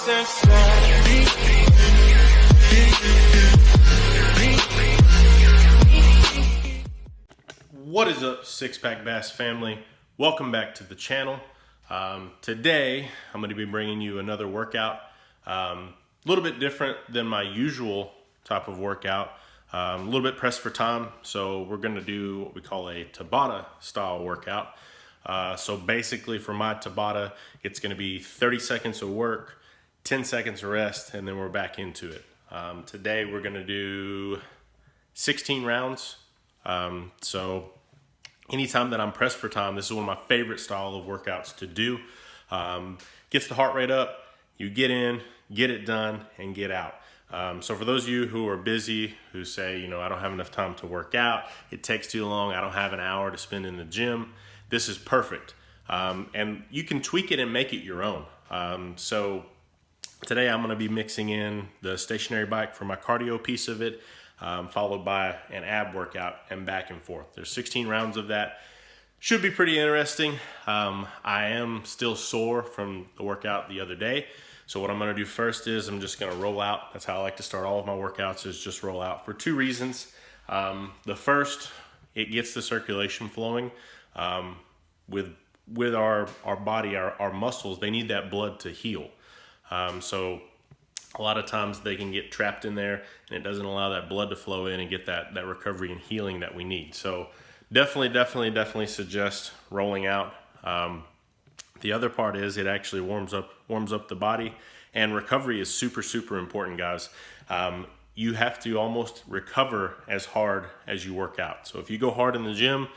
What is up, SixPackBass family? Welcome back to the channel. Today I'm going to be bringing you another workout, a little bit different than my usual type of workout, a little bit pressed for time, so we're going to do what we call a Tabata style workout. So basically for my Tabata, it's going to be 30 seconds of work, 10 seconds of rest, and then we're back into it. Today we're going to do 16 rounds. So anytime that I'm pressed for time, this is one of my favorite style of workouts to do. Gets the heart rate up, you get in, get it done, and get out. So for those of you who are busy, who say, you know, I don't have enough time to work out, it takes too long, I don't have an hour to spend in the gym, this is perfect. And you can tweak it and make it your own. So today I'm gonna be mixing in the stationary bike for my cardio piece of it, followed by an ab workout and back and forth. There's 16 rounds of that. Should be pretty interesting. I am still sore from the workout the other day. So what I'm gonna do first is I'm just gonna roll out. That's how I like to start all of my workouts, is just roll out for two reasons. The first, it gets the circulation flowing. With our body, our muscles, they need that blood to heal. So a lot of times they can get trapped in there and it doesn't allow that blood to flow in and get that recovery and healing that we need. So definitely suggest rolling out. The other part is it actually warms up the body, and recovery is super important, guys. You have to almost recover as hard as you work out. So if you go hard in the gym,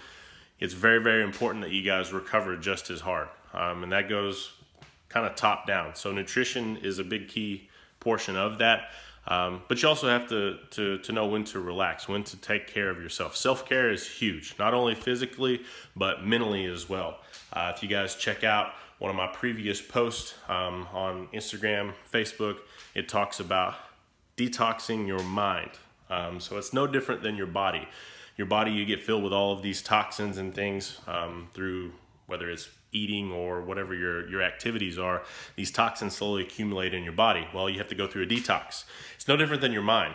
it's very important that you guys recover just as hard. And that goes kind of top down. So nutrition is a big key portion of that, but you also have to know when to relax, when to take care of yourself. Self-care is huge, not only physically but mentally as well. If you guys check out one of my previous posts on Instagram, Facebook, it talks about detoxing your mind. So it's no different than your body. Your body, you get filled with all of these toxins and things through whether it's eating or whatever your activities are. These toxins slowly accumulate in your body. Well, you have to go through a detox. It's no different than your mind.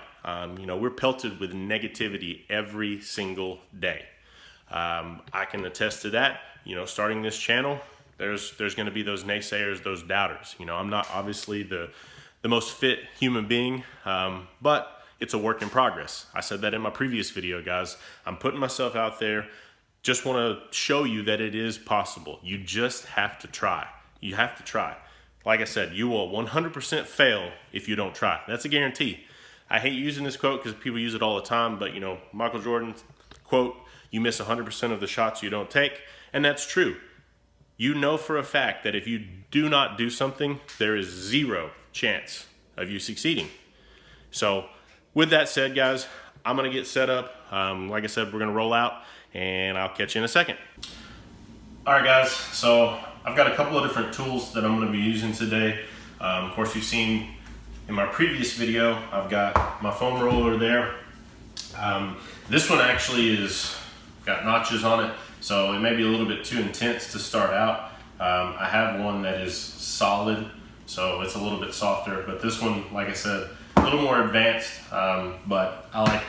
You know, we're pelted with negativity every single day. I can attest to that. You know, starting this channel, there's going to be those naysayers, those doubters. You know, I'm not obviously the most fit human being, but it's a work in progress. I said that in my previous video, guys. I'm putting myself out there. Just want to show you that it is possible. You just have to try. You have to try. Like I said, you will 100% fail if you don't try. That's a guarantee. I hate using this quote because people use it all the time, but you know, Michael Jordan's quote, you miss 100% of the shots you don't take, and that's true. You know for a fact that if you do not do something, there is zero chance of you succeeding. So with that said, guys, I'm gonna get set up. Like I said, we're gonna roll out, and I'll catch you in a second. All right, guys, so I've got a couple of different tools that I'm gonna be using today. Of course, you've seen in my previous video, I've got my foam roller there. This one actually is got notches on it, so it may be a little bit too intense to start out. I have one that is solid, so it's a little bit softer, but this one, like I said, a little more advanced, but I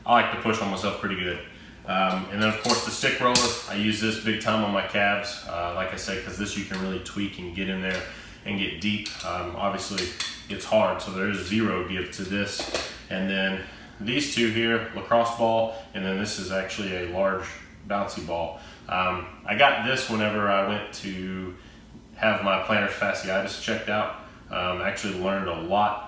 like to push on myself pretty good. And then of course the stick roller, I use this big time on my calves, like I said, because this you can really tweak and get in there and get deep. Obviously it's hard, so there is zero give to this. And then these two here, lacrosse ball, and then this is actually a large bouncy ball. I got this whenever I went to have my plantar fasciitis checked out. Actually learned a lot.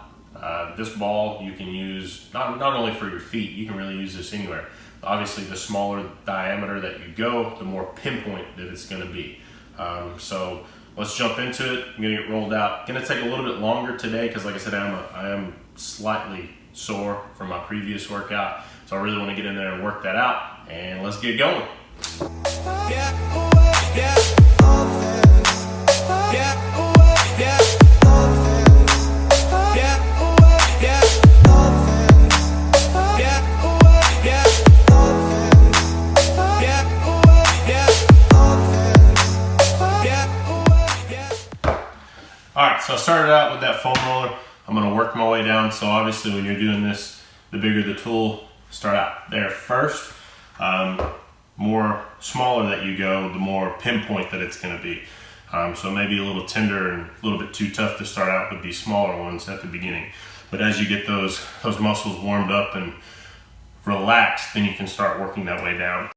This ball you can use not only for your feet, you can really use this anywhere. Obviously the smaller diameter that you go, the more pinpoint that it's going to be. So let's jump into it. I'm going to get rolled out. Going to take a little bit longer today because, like I said, I am slightly sore from my previous workout, so I really want to get in there and work that out, and let's get going. All right, so I started out with that foam roller. I'm gonna work my way down. So obviously when you're doing this, the bigger the tool, start out there first. More smaller that you go, the more pinpoint that it's gonna be. So maybe a little tender and a little bit too tough to start out with these smaller ones at the beginning. But as you get those muscles warmed up and relaxed, then you can start working that way down.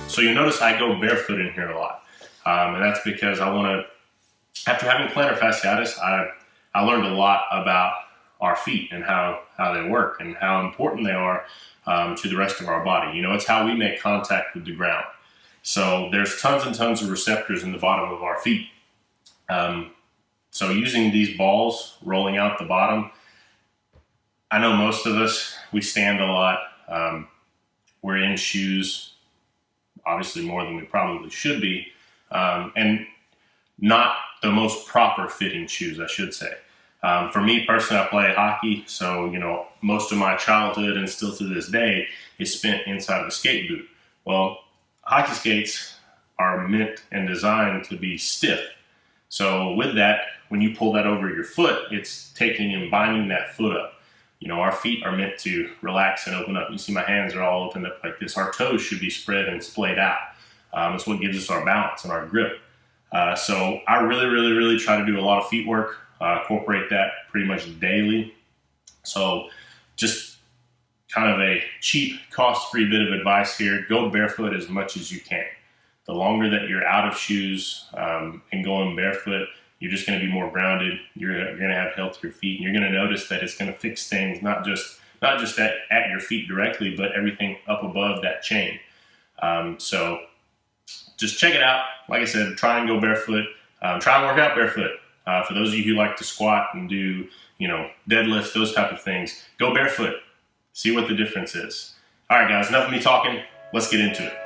So you notice I go barefoot in here a lot, and that's because I want to, after having plantar fasciitis, I learned a lot about our feet and how they work and how important they are to the rest of our body. You know, it's how we make contact with the ground. So there's tons and tons of receptors in the bottom of our feet. So using these balls, rolling out the bottom, I know most of us, we stand a lot. We're in shoes, obviously more than we probably should be, and not the most proper fitting shoes, I should say. For me personally, I play hockey, so you know most of my childhood and still to this day is spent inside of a skate boot. Well, hockey skates are meant and designed to be stiff. So with that, when you pull that over your foot, it's taking and binding that foot up. You know, our feet are meant to relax and open up. You see my hands are all opened up like this. Our toes should be spread and splayed out. It's what gives us our balance and our grip. So I really try to do a lot of feet work, incorporate that pretty much daily. So just kind of a cheap, cost-free bit of advice here. Go barefoot as much as you can. The longer that you're out of shoes and going barefoot, you're just going to be more grounded. You're going to have healthier feet, and you're going to notice that it's going to fix things not just at your feet directly, but everything up above that chain. So just check it out. Like I said, try and go barefoot. Try and work out barefoot. For those of you who like to squat and do, you know, deadlifts, those type of things, go barefoot. See what the difference is. All right, guys, enough of me talking. Let's get into it.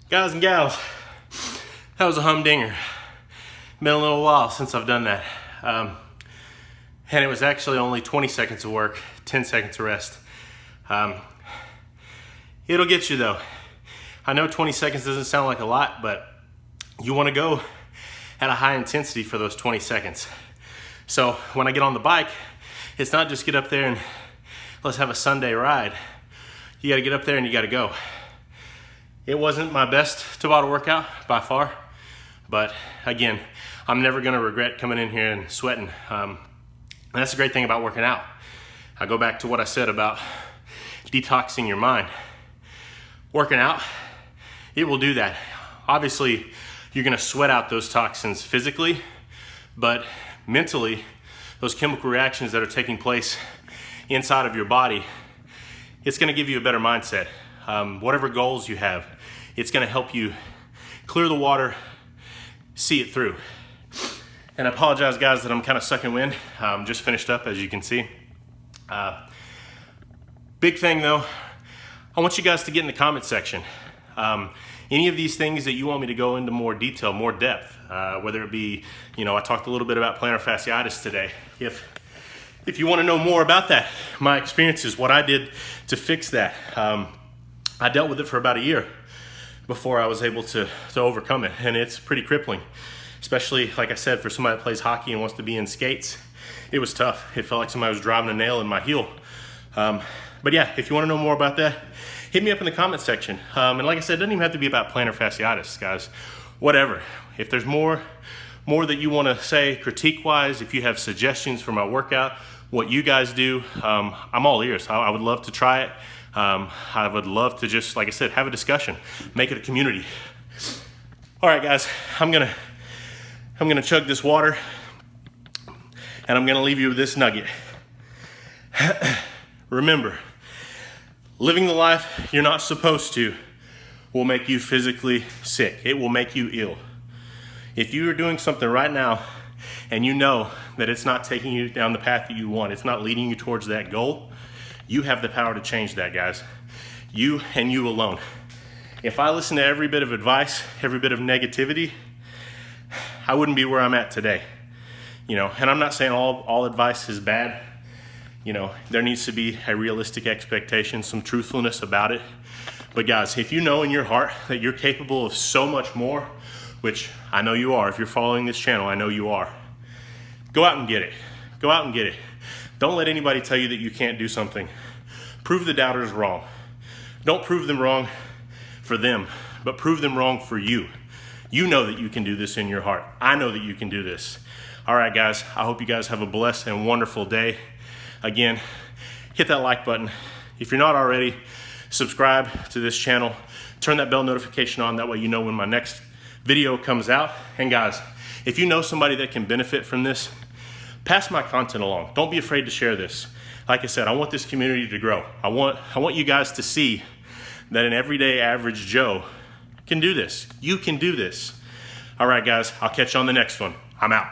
Guys and gals, that was a humdinger. Been a little while since I've done that. And it was actually only 20 seconds of work, 10 seconds of rest. It'll get you though. I know 20 seconds doesn't sound like a lot, but you want to go at a high intensity for those 20 seconds. So when I get on the bike, it's not just get up there and let's have a Sunday ride. You got to get up there and you got to go. It wasn't my best Tabata workout by far, but again, I'm never going to regret coming in here and sweating. And that's the great thing about working out. I go back to what I said about detoxing your mind. Working out, it will do that. Obviously, you're going to sweat out those toxins physically, but mentally, those chemical reactions that are taking place inside of your body, it's going to give you a better mindset. Whatever goals you have, it's going to help you clear the water, see it through. And I apologize, guys, that I'm kind of sucking wind. Just finished up, as you can see. Big thing, though, I want you guys to get in the comment section. Any of these things that you want me to go into more detail, more depth, whether it be, I talked a little bit about plantar fasciitis today. If you want to know more about that, my experiences, what I did to fix that. I dealt with it for about a year before I was able to overcome it, and it's pretty crippling, especially, like I said, for somebody that plays hockey and wants to be in skates. It was tough. It felt like somebody was driving a nail in my heel. But yeah, if you want to know more about that, hit me up in the comment section. And like I said, it doesn't even have to be about plantar fasciitis, guys. Whatever. If there's more that you want to say critique-wise, if you have suggestions for my workout, what you guys do, I'm all ears. I would love to try it. I would love to just, like I said, have a discussion, make it a community. All right, guys, I'm gonna chug this water, and I'm gonna leave you with this nugget. Remember, living the life you're not supposed to will make you physically sick. It will make you ill. If you are doing something right now and you know that it's not taking you down the path that you want, it's not leading you towards that goal, you have the power to change that, guys. You and you alone. If I listened to every bit of advice, every bit of negativity, I wouldn't be where I'm at today. And I'm not saying all advice is bad. There needs to be a realistic expectation, some truthfulness about it. But guys, if you know in your heart that you're capable of so much more, which I know you are, if you're following this channel, I know you are, go out and get it. Go out and get it. Don't let anybody tell you that you can't do something. Prove the doubters wrong. Don't prove them wrong for them, but prove them wrong for you. You know that you can do this in your heart. I know that you can do this. All right, guys, I hope you guys have a blessed and wonderful day. Again, hit that like button. If you're not already, subscribe to this channel. Turn that bell notification on. That way you know when my next video comes out. And guys, if you know somebody that can benefit from this, pass my content along. Don't be afraid to share this. Like I said, I want this community to grow. I want you guys to see that an everyday average Joe can do this. You can do this. All right, guys, I'll catch you on the next one. I'm out.